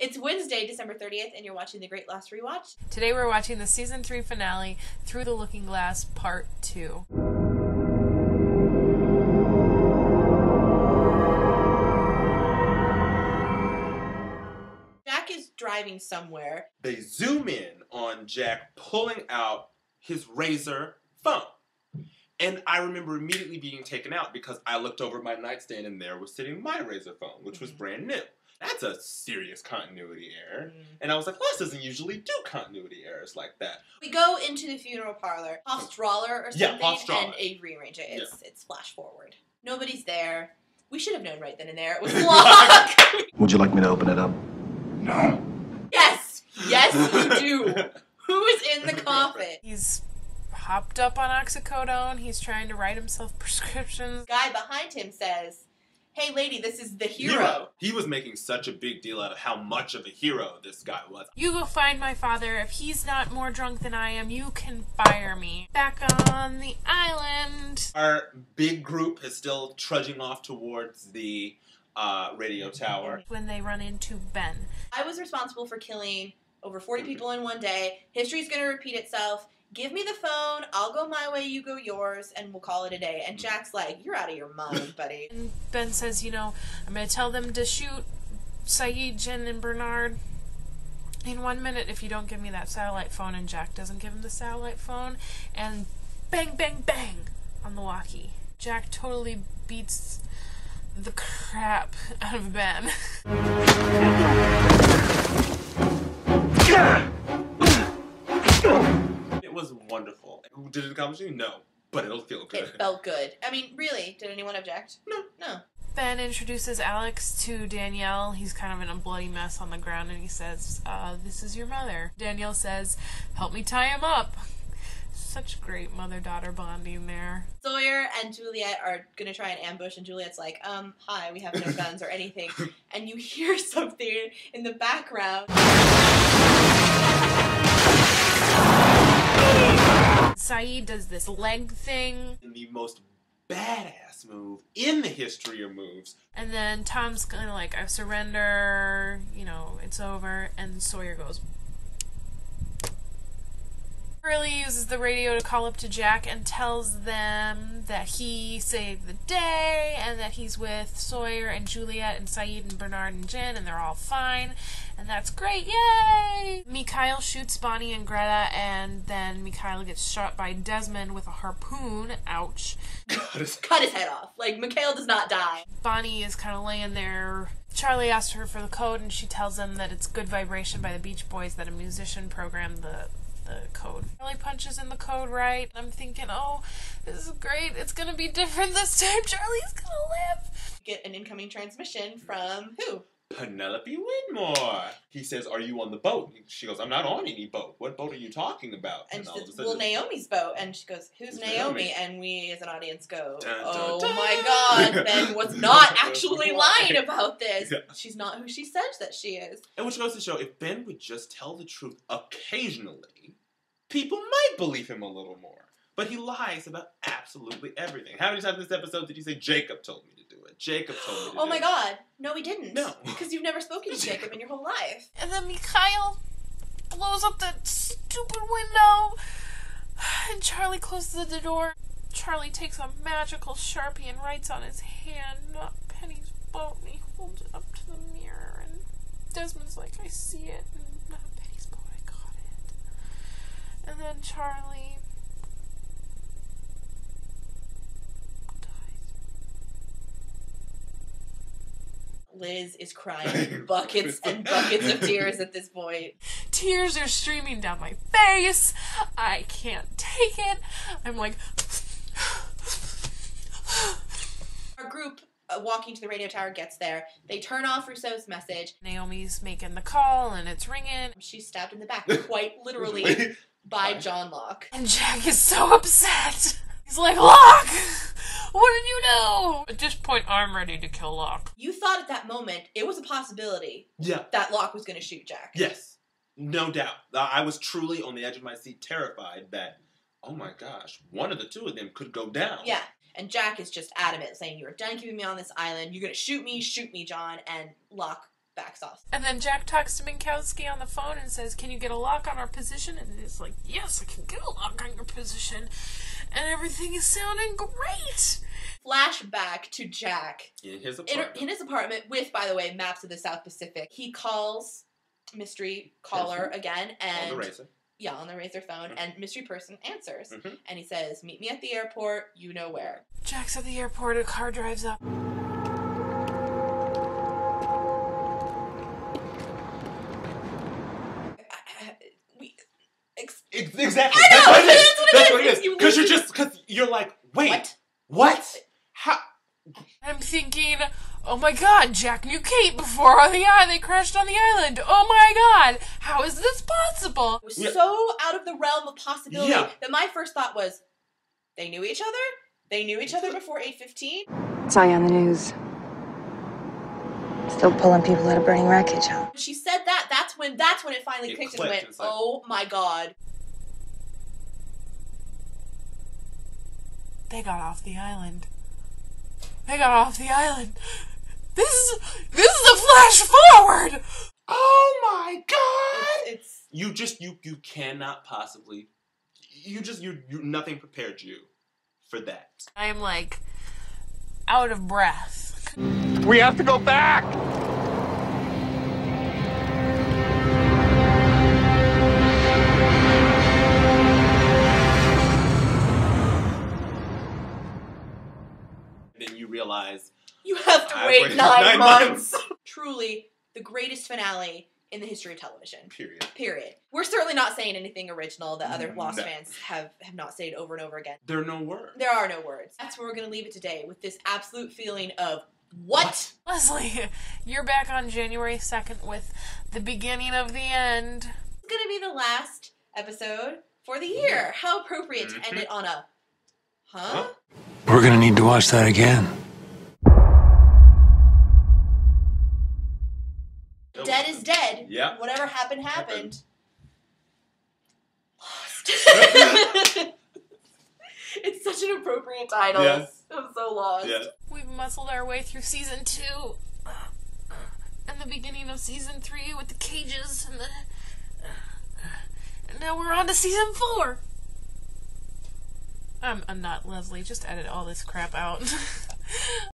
It's Wednesday, December 30th, and you're watching The Great Lost Rewatch. Today we're watching the Season 3 finale, Through the Looking Glass, Part 2. Jack is driving somewhere. They zoom in on Jack pulling out his Razr phone. And I remember immediately being taken out because I looked over at my nightstand and there was sitting my Razr phone, which was brand new. That's a serious continuity error. And I was like, Les doesn't usually do continuity errors like that. We go into the funeral parlor, Hofstraller or something, and they rearrange it. It's flash forward. Nobody's there. We should have known right then and there. It was locked. Would you like me to open it up? No. Yes! Yes, you do. Who is in the coffin? He's hopped up on oxycodone. He's trying to write himself prescriptions. Guy behind him says, "Hey lady, this is the hero." He was making such a big deal out of how much of a hero this guy was. You go find my father. If he's not more drunk than I am, you can fire me. Back on the island. Our big group is still trudging off towards the radio tower. When they run into Ben. I was responsible for killing over 40 people in one day. History's gonna repeat itself. Give me the phone, I'll go my way, you go yours, and we'll call it a day. And Jack's like, you're out of your mind, buddy. And Ben says, you know, I'm going to tell them to shoot Saeed, Jen, and Bernard in 1 minute if you don't give me that satellite phone. And Jack doesn't give him the satellite phone. And bang, bang, bang on the walkie. Jack totally beats the crap out of Ben. It was wonderful. Did it accomplish you? No. But it'll feel good. It felt good. I mean, really, did anyone object? No. No. Ben introduces Alex to Danielle. He's kind of in a bloody mess on the ground, and he says, this is your mother. Danielle says, help me tie him up. Such great mother-daughter bonding there. Sawyer and Juliet are gonna try and ambush, and Juliet's like, hi, we have no guns or anything. And you hear something in the background. Saeed does this leg thing. The most badass move in the history of moves. And then Tom's kind of like, I surrender, you know, it's over. And Sawyer goes. Curly uses the radio to call up to Jack and tells them that he saved the day and that he's with Sawyer and Juliet and Saeed and Bernard and Jen and they're all fine. And that's great, yay! Mikhail shoots Bonnie and Greta, and then Mikhail gets shot by Desmond with a harpoon. Ouch. Cut his head off. Like, Mikhail does not die. Bonnie is kind of laying there. Charlie asks her for the code, and she tells them that it's Good Vibration by the Beach Boys, that a musician programmed the code. Charlie punches in the code right. I'm thinking, oh, this is great. It's gonna be different this time. Charlie's gonna live. Get an incoming transmission from who? Penelope Whitmore. He says, are you on the boat? She goes, I'm not on any boat. What boat are you talking about? And she says, well, Naomi's boat. And she goes, who's Naomi? And we as an audience go, oh my god, Ben was not actually lying about this. Yeah. She's not who she says that she is. And which goes to show, if Ben would just tell the truth occasionally, people might believe him a little more. But he lies about absolutely everything. How many times in this episode did you say, Jacob told me to do it? Jacob told me to do it. Oh my god. No, he didn't. No. Because you've never spoken to Jacob in your whole life. And then Mikhail blows up that stupid window. And Charlie closes the door. Charlie takes a magical Sharpie and writes on his hand, not Penny's boat. And he holds it up to the mirror. And Desmond's like, I see it. And not Penny's boat, I got it. And then Charlie Liz is crying buckets and buckets of tears at this point. Tears are streaming down my face. I can't take it. I'm like... Our group walking to the radio tower gets there. They turn off Rousseau's message. Naomi's making the call and it's ringing. She's stabbed in the back, quite literally, by John Locke. And Jack is so upset. He's like, Locke! What did you do? At this point, I'm ready to kill Locke. You thought at that moment it was a possibility that Locke was going to shoot Jack. Yes. No doubt. I was truly on the edge of my seat, terrified that, oh my gosh, one of the two of them could go down. Yeah. And Jack is just adamant, saying, you are done keeping me on this island. You're going to shoot me, John. And Locke backs off. And then Jack talks to Minkowski on the phone and says, can you get a lock on our position? And it's like, yes, I can get a lock on your position. And everything is sounding great. Flashback to Jack. In his apartment. In his apartment with, by the way, maps of the South Pacific. He calls mystery caller again. And on the razor. Yeah, on the razor phone. Mm-hmm. And mystery person answers. Mm-hmm. And he says, meet me at the airport. You know where. Jack's at the airport. A car drives up. Exactly. I know! That's what it is. You Because you're like, wait, what? How? I'm thinking, oh my god, Jack knew Kate before they crashed on the island. Oh my god, how is this possible? It was so out of the realm of possibility that my first thought was, they knew each other? They knew each other before 8:15? Saw you on the news. Still pulling people out of burning wreckage, huh? When she said that, that's when it finally clicked and went, like, oh my god. They got off the island. They got off the island. This is a flash forward. Oh my god! It's You cannot possibly. You nothing prepared you for that. I'm like out of breath. We have to go back! Then you realize you have to I've wait waited 9 9 months. Truly, the greatest finale in the history of television. Period. We're certainly not saying anything original that other Lost fans have not said over and over again. There are no words. There are no words. That's where we're going to leave it today, with this absolute feeling of, what? Lesley, you're back on January 2nd with the beginning of the end. It's going to be the last episode for the year. How appropriate to end it on a, huh? We're gonna need to watch that again. Dead is dead. Yeah. Whatever happened. Lost. It's such an appropriate title. Yes. I'm so lost. Yeah. We've muscled our way through season 2 and the beginning of season 3 with the cages and now we're on to season 4. I'm not Lesley. Just edit all this crap out.